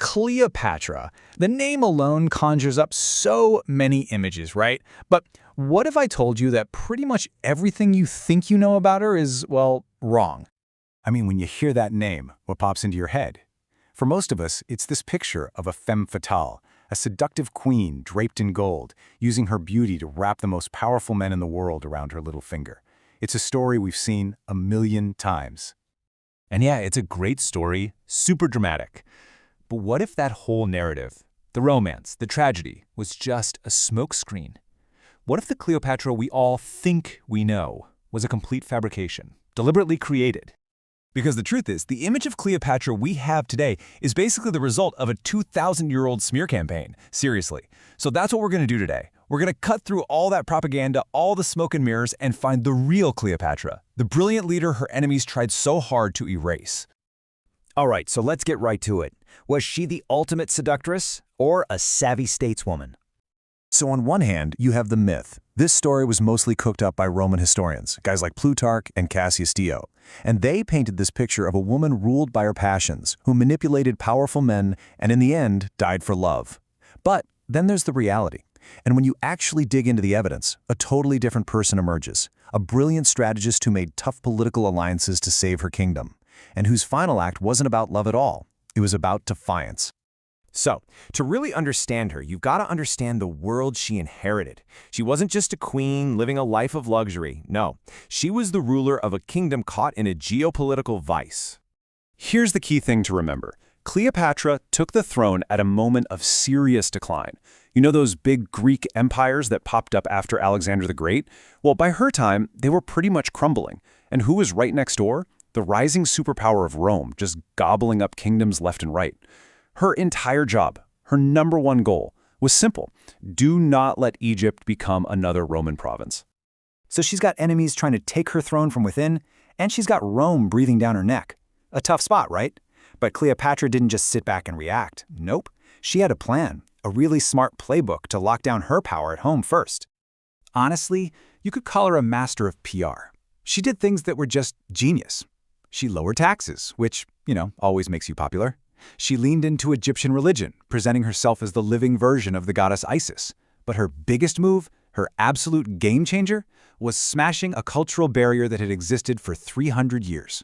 Cleopatra. The name alone conjures up so many images, right? But what if I told you that pretty much everything you think you know about her is, well, wrong? I mean, when you hear that name, what pops into your head? For most of us, it's this picture of a femme fatale, a seductive queen draped in gold, using her beauty to wrap the most powerful men in the world around her little finger. It's a story we've seen a million times. And yeah, it's a great story, super dramatic. But what if that whole narrative, the romance, the tragedy, was just a smokescreen? What if the Cleopatra we all think we know was a complete fabrication, deliberately created? Because the truth is, the image of Cleopatra we have today is basically the result of a 2,000-year-old smear campaign, seriously. So that's what we're going to do today. We're going to cut through all that propaganda, all the smoke and mirrors, and find the real Cleopatra, the brilliant leader her enemies tried so hard to erase. All right, so let's get right to it. Was she the ultimate seductress or a savvy stateswoman? So on one hand, you have the myth. This story was mostly cooked up by Roman historians, guys like Plutarch and Cassius Dio. And they painted this picture of a woman ruled by her passions, who manipulated powerful men and in the end died for love. But then there's the reality. And when you actually dig into the evidence, a totally different person emerges. A brilliant strategist who made tough political alliances to save her kingdom, and whose final act wasn't about love at all. It was about defiance. So, to really understand her, you've got to understand the world she inherited. She wasn't just a queen living a life of luxury. No, she was the ruler of a kingdom caught in a geopolitical vice. Here's the key thing to remember. Cleopatra took the throne at a moment of serious decline. You know those big Greek empires that popped up after Alexander the Great? Well, by her time, they were pretty much crumbling. And who was right next door? The rising superpower of Rome, just gobbling up kingdoms left and right. Her entire job, her #1 goal, was simple. Do not let Egypt become another Roman province. So she's got enemies trying to take her throne from within, and she's got Rome breathing down her neck. A tough spot, right? But Cleopatra didn't just sit back and react. Nope. She had a plan, a really smart playbook to lock down her power at home first. Honestly, you could call her a master of PR. She did things that were just genius. She lowered taxes, which, always makes you popular. She leaned into Egyptian religion, presenting herself as the living version of the goddess Isis. But her biggest move, her absolute game changer, was smashing a cultural barrier that had existed for 300 years.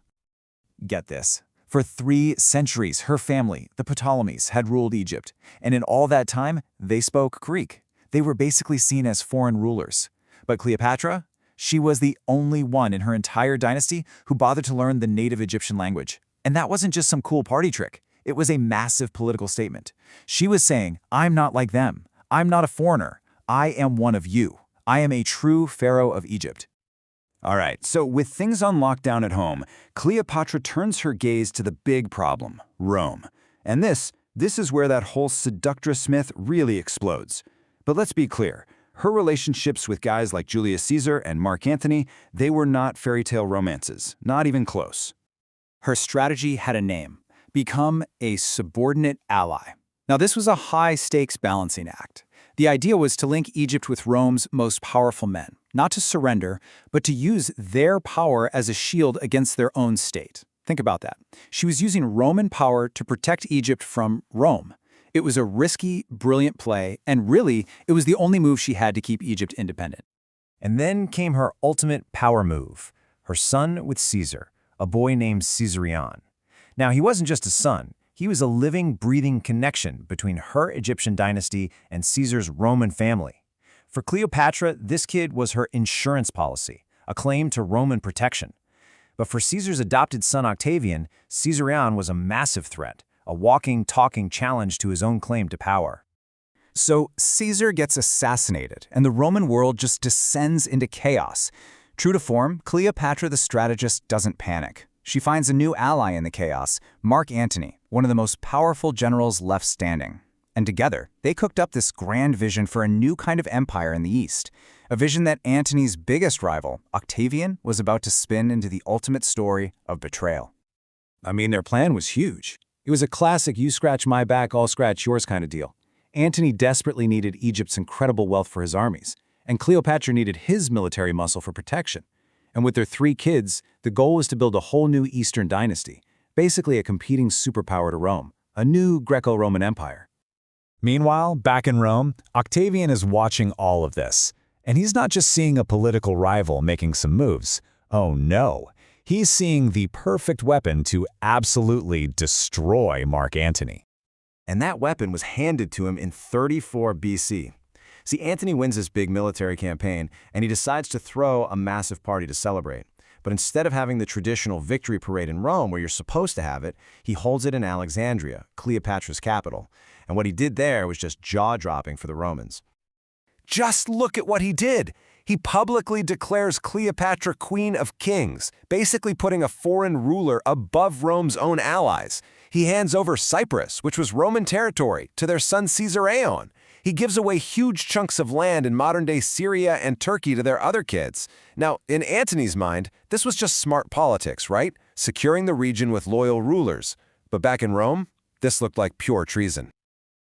Get this. For 3 centuries, her family, the Ptolemies, had ruled Egypt. And in all that time, they spoke Greek. They were basically seen as foreign rulers. But Cleopatra? She was the only one in her entire dynasty who bothered to learn the native Egyptian language. And that wasn't just some cool party trick. It was a massive political statement. She was saying, I'm not like them. I'm not a foreigner. I am one of you. I am a true pharaoh of Egypt. All right, so with things on lockdown at home, Cleopatra turns her gaze to the big problem, Rome. And this is where that whole seductress myth really explodes. But let's be clear. Her relationships with guys like Julius Caesar and Mark Antony, they were not fairy tale romances, not even close. Her strategy had a name. Become a subordinate ally. Now, this was a high-stakes balancing act. The idea was to link Egypt with Rome's most powerful men, not to surrender, but to use their power as a shield against their own state. Think about that. She was using Roman power to protect Egypt from Rome. It was a risky, brilliant play, and really, it was the only move she had to keep Egypt independent. And then came her ultimate power move, her son with Caesar, a boy named Caesarion. Now, he wasn't just a son. He was a living, breathing connection between her Egyptian dynasty and Caesar's Roman family. For Cleopatra, this kid was her insurance policy, a claim to Roman protection. But for Caesar's adopted son Octavian, Caesarion was a massive threat, a walking, talking challenge to his own claim to power. So Caesar gets assassinated, and the Roman world just descends into chaos. True to form, Cleopatra the strategist doesn't panic. She finds a new ally in the chaos, Mark Antony, one of the most powerful generals left standing. And together, they cooked up this grand vision for a new kind of empire in the East, a vision that Antony's biggest rival, Octavian, was about to spin into the ultimate story of betrayal. I mean, their plan was huge. It was a classic you scratch my back, I'll scratch yours kind of deal. Antony desperately needed Egypt's incredible wealth for his armies, and Cleopatra needed his military muscle for protection. And with their 3 kids, the goal was to build a whole new Eastern dynasty, basically a competing superpower to Rome, a new Greco-Roman Empire. Meanwhile, back in Rome, Octavian is watching all of this. And he's not just seeing a political rival making some moves. Oh no, he's seeing the perfect weapon to absolutely destroy Mark Antony. And that weapon was handed to him in 34 BC. See, Antony wins this big military campaign, and he decides to throw a massive party to celebrate. But instead of having the traditional victory parade in Rome where you're supposed to have it, he holds it in Alexandria, Cleopatra's capital. And what he did there was just jaw-dropping for the Romans. Just look at what he did! He publicly declares Cleopatra Queen of Kings, basically putting a foreign ruler above Rome's own allies. He hands over Cyprus, which was Roman territory, to their son Caesar Aeon. He gives away huge chunks of land in modern-day Syria and Turkey to their other kids. Now, in Antony's mind, this was just smart politics, right? Securing the region with loyal rulers. But back in Rome, this looked like pure treason.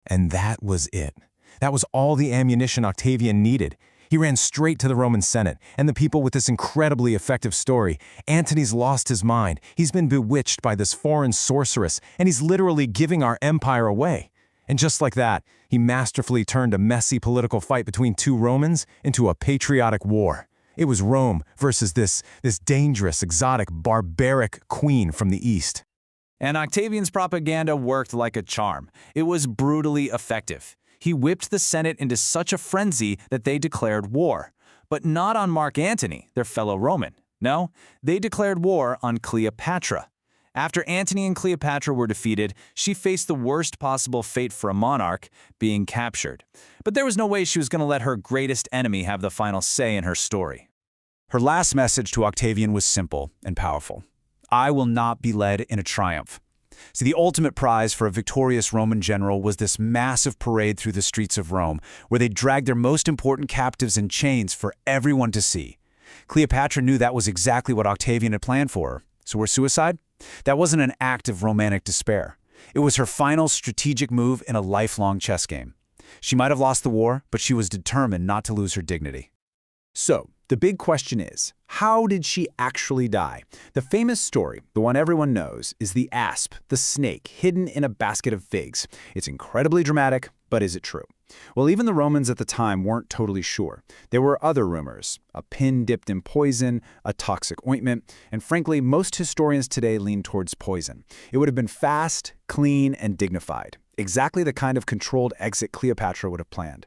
And that was it. That was all the ammunition Octavian needed. He ran straight to the Roman Senate and the people with this incredibly effective story. Antony's lost his mind. He's been bewitched by this foreign sorceress, and he's literally giving our empire away. And just like that, he masterfully turned a messy political fight between two Romans into a patriotic war. It was Rome versus this dangerous, exotic, barbaric queen from the East. And Octavian's propaganda worked like a charm. It was brutally effective. He whipped the Senate into such a frenzy that they declared war. But not on Mark Antony, their fellow Roman. No, they declared war on Cleopatra. After Antony and Cleopatra were defeated, she faced the worst possible fate for a monarch, being captured. But there was no way she was going to let her greatest enemy have the final say in her story. Her last message to Octavian was simple and powerful. I will not be led in a triumph. See, the ultimate prize for a victorious Roman general was this massive parade through the streets of Rome, where they dragged their most important captives in chains for everyone to see. Cleopatra knew that was exactly what Octavian had planned for her. So her suicide? That wasn't an act of romantic despair. It was her final strategic move in a lifelong chess game. She might have lost the war, but she was determined not to lose her dignity. So, the big question is, how did she actually die? The famous story, the one everyone knows, is the asp, the snake, hidden in a basket of figs. It's incredibly dramatic, but is it true? Well, even the Romans at the time weren't totally sure. There were other rumors, a pin dipped in poison, a toxic ointment, and frankly, most historians today lean towards poison. It would have been fast, clean, and dignified. Exactly the kind of controlled exit Cleopatra would have planned.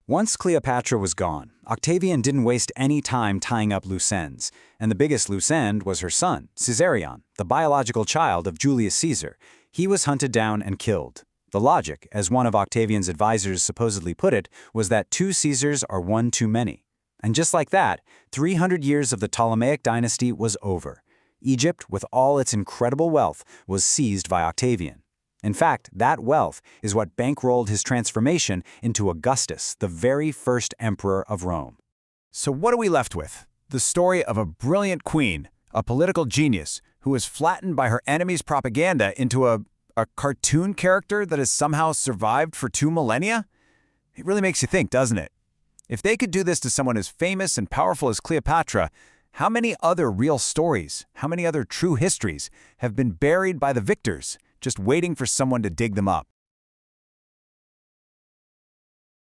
Once Cleopatra was gone, Octavian didn't waste any time tying up loose ends, and the biggest loose end was her son, Caesarion, the biological child of Julius Caesar. He was hunted down and killed. The logic, as one of Octavian's advisors supposedly put it, was that 2 Caesars are 1 too many. And just like that, 300 years of the Ptolemaic dynasty was over. Egypt, with all its incredible wealth, was seized by Octavian. In fact, that wealth is what bankrolled his transformation into Augustus, the very first emperor of Rome. So what are we left with? The story of a brilliant queen, a political genius, who was flattened by her enemy's propaganda into a cartoon character that has somehow survived for 2 millennia? It really makes you think, doesn't it? If they could do this to someone as famous and powerful as Cleopatra, how many other real stories, how many other true histories have been buried by the victors, just waiting for someone to dig them up?